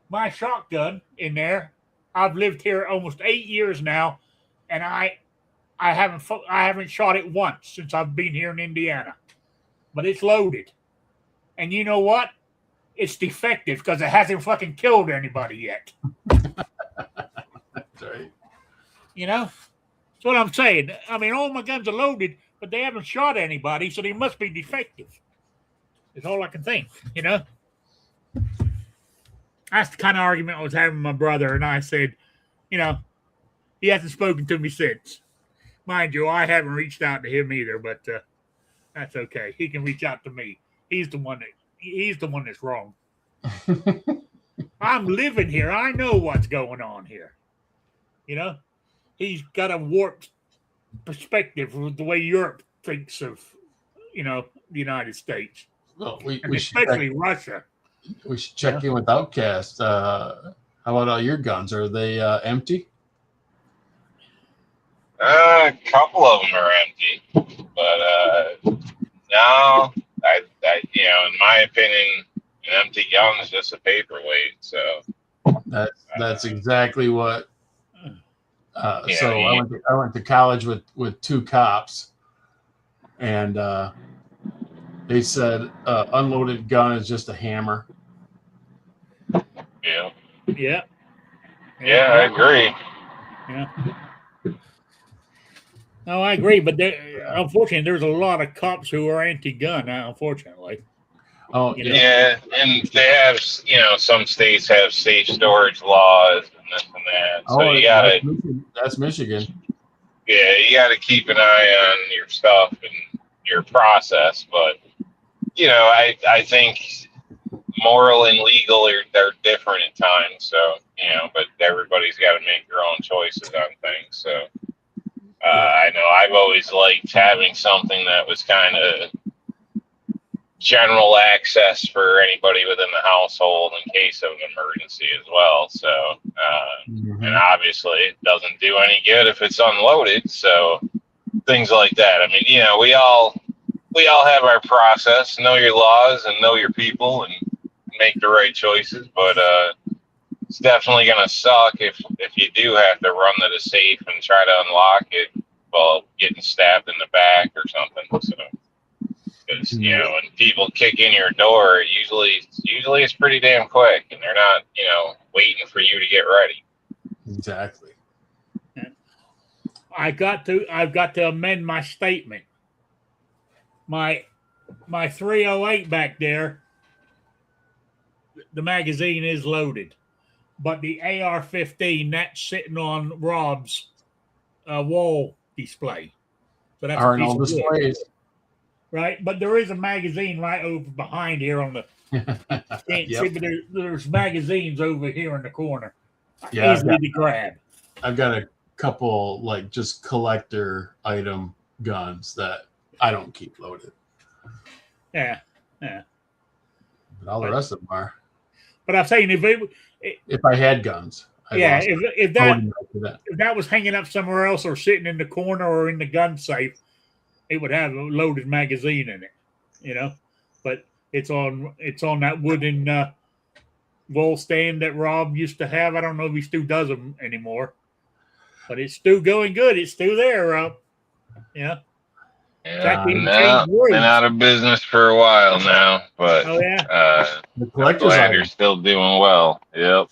my shotgun in there, I've lived here almost 8 years now, and I haven't shot it once since I've been here in Indiana. But it's loaded. And you know what? It's defective because it hasn't fucking killed anybody yet. That's right. You know? That's what I'm saying. I mean, all my guns are loaded, but they haven't shot anybody, so they must be defective. Is all I can think, you know? That's the kind of argument I was having with my brother, and I said, you know, he hasn't spoken to me since. Mind you, I haven't reached out to him either, but that's okay. He can reach out to me. He's the one that's wrong. I'm living here. I know what's going on here. You know, he's got a warped perspective of the way Europe thinks of, you know, the United States. Well, especially Russia. We should check in with Outcast. How about all your guns? Are they empty? A couple of them are empty, but no, I, you know, in my opinion, an empty gun is just a paperweight. So that's exactly what. So I went to college with two cops, and they said unloaded gun is just a hammer. Yeah, I agree. Yeah. No, I agree, but unfortunately, there's a lot of cops who are anti-gun. Unfortunately. Oh, yeah, and they have, you know, some states have safe storage laws and this and that. So you gotta. That's Michigan. Yeah, you gotta keep an eye on your stuff and your process, but you know, I think moral and legal they're different at times. So you know, but everybody's got to make their own choices on things. So. I know I've always liked having something that was kind of general access for anybody within the household in case of an emergency as well. So, and obviously it doesn't do any good if it's unloaded. So things like that. I mean, you know, we all have our process, know your laws and know your people and make the right choices. But, it's definitely going to suck if you do have to run to the safe and try to unlock it while getting stabbed in the back or something. So, because you know, when people kick in your door, usually it's pretty damn quick, and they're not, you know, waiting for you to get ready. Exactly. I've got to amend my statement. My 308 back there, the magazine is loaded. But the AR-15, that's sitting on Rob's wall display. So that's are in all displays. Right? But there is a magazine right over behind here on the... Can't see, but there's magazines over here in the corner. Yeah, easily to grab. I've got a couple, like, just collector item guns that I don't keep loaded. Yeah. And all the rest of them are. But I'm saying If I had guns, if that. that was hanging up somewhere else or sitting in the corner or in the gun safe, it would have a loaded magazine in it, But it's on that wooden wall stand that Rob used to have. I don't know if he still does them anymore, but it's still going good. It's still there, Rob. Yeah, No, been out of business for a while now, but the collector's glad you're still doing well. Yep.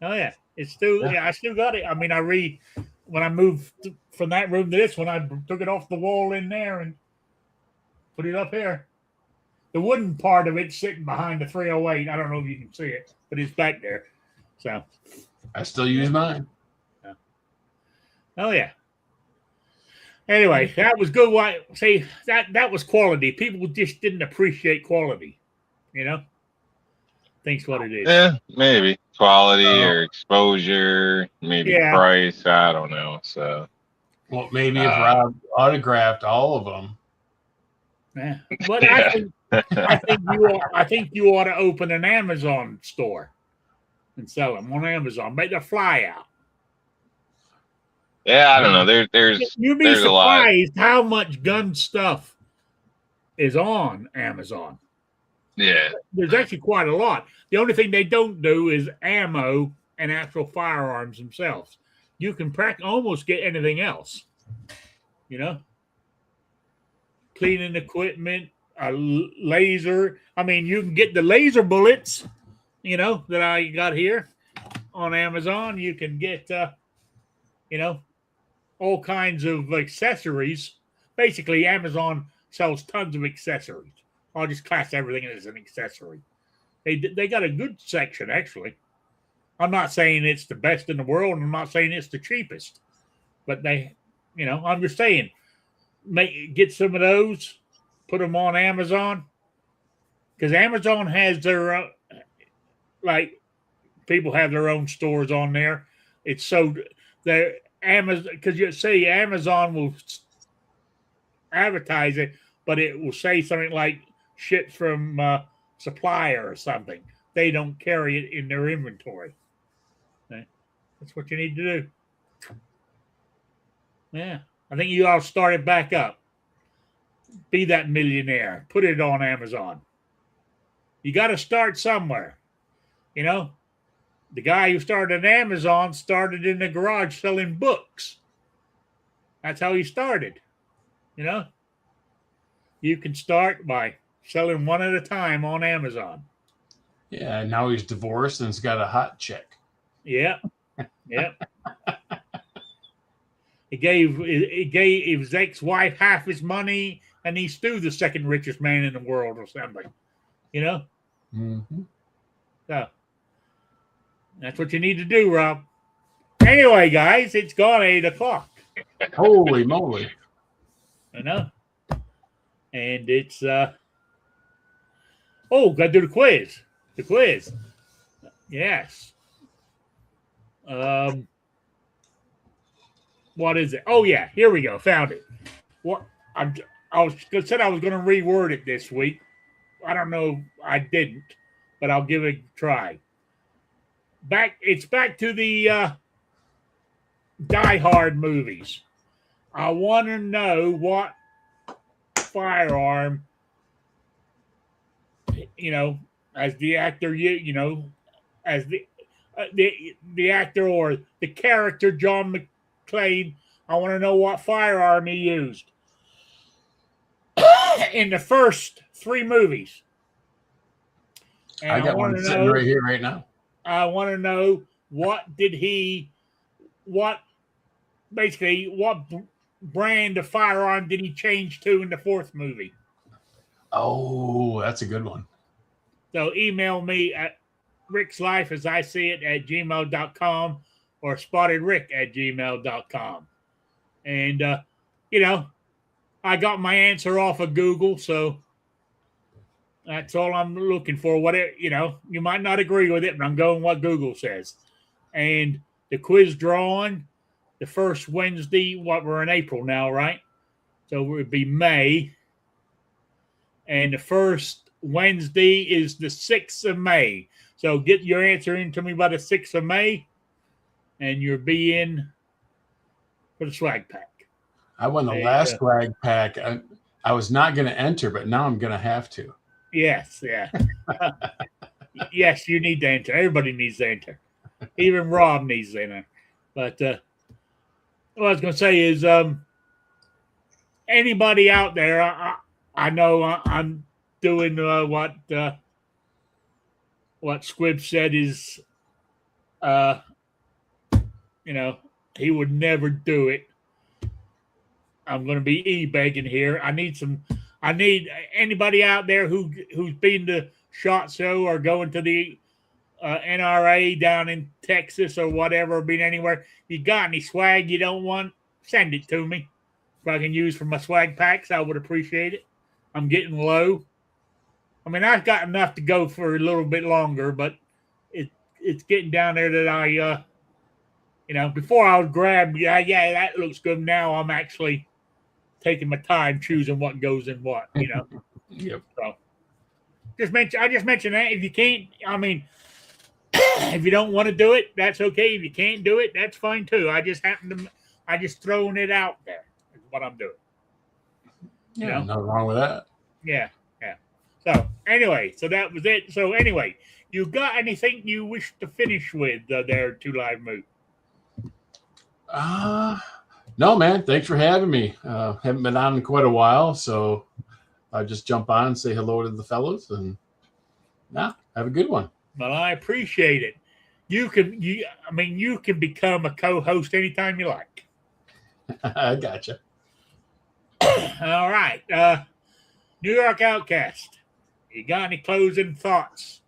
Oh yeah, it's still I still got it. I mean, when I moved from that room to this one, I took it off the wall in there and put it up here. The wooden part of it's sitting behind the 308. I don't know if you can see it, but it's back there. So I still use mine. Yeah. Oh yeah. Anyway, that was good. See, that was quality. People just didn't appreciate quality. Thinks what it is. Yeah, maybe quality or exposure, maybe price. I don't know. So, well, maybe if Rob autographed all of them. Yeah, but I think you ought to open an Amazon store and sell them on Amazon. Make a fly out. Yeah, I don't know. You'd be surprised how much gun stuff is on Amazon. Yeah. There's actually quite a lot. The only thing they don't do is ammo and actual firearms themselves. You can almost get anything else. Cleaning equipment, a laser. I mean, you can get the laser bullets, that I got here on Amazon. You can get, all kinds of accessories. Basically, Amazon sells tons of accessories. I'll just class everything as an accessory. They got a good section, actually. I'm not saying it's the best in the world, and I'm not saying it's the cheapest. But I'm just saying, get some of those, put them on Amazon. Because Amazon has their, people have their own stores on there. It's so, Amazon, because you see, Amazon will advertise it, but it will say something like shipped from supplier or something. They don't carry it in their inventory. Okay? That's what you need to do. Yeah, I think you all start it back up. Be that millionaire. Put it on Amazon. You got to start somewhere. The guy who started Amazon started in the garage selling books. That's how he started. You can start by selling one at a time on Amazon. Yeah, now he's divorced and he's got a hot chick. Yeah. He gave his ex-wife half his money, and he's still the second richest man in the world or something. Mm-hmm. So that's what you need to do, Rob. Anyway, guys, it's gone 8:00. Holy moly! And it's got to do the quiz. The quiz. Yes. What is it? Oh yeah, here we go. Found it. What I said I was going to reword it this week. I don't know. I didn't, but I'll give it a try. It's back to the Die Hard movies. I want to know what firearm, as the actor, as the actor or the character John McClane. I want to know what firearm he used in the first 3 movies. And I got one sitting right here, right now. I want to know what brand of firearm did he change to in the 4th movie? Oh, that's a good one. So email me at rickslife@gmail.com or spottedrick@gmail.com. And, I got my answer off of Google, so that's all I'm looking for. You might not agree with it, but I'm going what Google says. And the quiz drawing, the first Wednesday, we're in April now, right? So it would be May. And the first Wednesday is the 6th of May. So get your answer into me by the 6th of May, and you'll be in for the swag pack. I won the last swag pack. I was not going to enter, but now I'm going to have to. Yes, yeah. Yes, you need to enter. Everybody needs to enter. Even Rob needs to enter. But what I was going to say is anybody out there, I know I'm doing what Squib said is, he would never do it. I'm going to be e-begging here. I need anybody out there who's been to SHOT Show or going to the NRA down in Texas or whatever, been anywhere. You got any swag you don't want? Send it to me. If I can use for my swag packs, I would appreciate it. I'm getting low. I mean, I've got enough to go for a little bit longer, but it's getting down there that I, before I would grab, yeah, that looks good. Now I'm actually taking my time choosing what goes in what, Yep. So I just mentioned that. If you can't, I mean, if you don't want to do it, that's okay. If you can't do it, that's fine too. I just throwing it out there is what I'm doing. Yeah, nothing wrong with that. Yeah. So anyway, so that was it. So anyway, you got anything you wish to finish with there, Two Live Move? No, man. Thanks for having me. Haven't been on in quite a while, so I'll just jump on and say hello to the fellows, and have a good one. Well, I appreciate it. You can become a co-host anytime you like. I gotcha. All right. New York Outcast. You got any closing thoughts?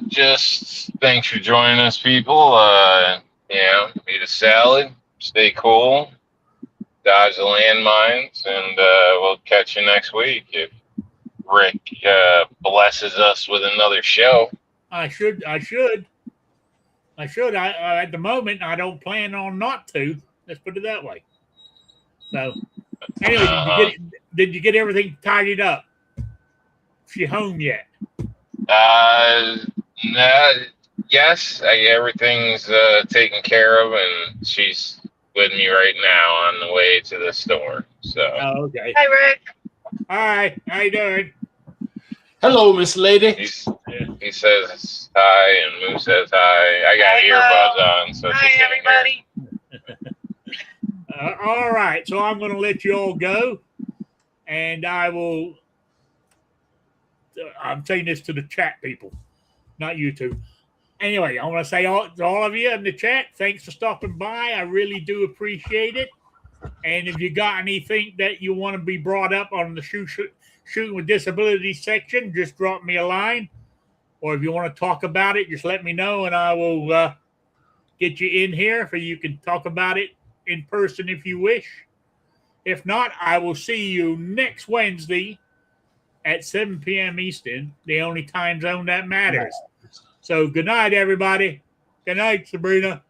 Just thanks for joining us, people. Eat a salad, stay cool, dodge the landmines, and we'll catch you next week if Rick blesses us with another show. I should. At the moment, I don't plan on not to. Let's put it that way. So, anyway, did you get everything tidied up? Is she home yet? Yes, everything's taken care of, and she's with me right now on the way to the store. So, okay. Hi, Rick. Hi, how you doing? Hello, Miss Lady. He says hi, and Moo says hi. I got earbuds on, so hi, everybody. All right, so I'm going to let you all go, and I will. I'm saying this to the chat people, not you two. Anyway, I want to say to all of you in the chat, thanks for stopping by. I really do appreciate it. And if you got anything that you want to be brought up on the Shooting with Disabilities section, just drop me a line. Or if you want to talk about it, just let me know, and I will get you in here so you can talk about it in person if you wish. If not, I will see you next Wednesday at 7 p.m. Eastern, the only time zone that matters. So good night, everybody. Good night, Sabrina.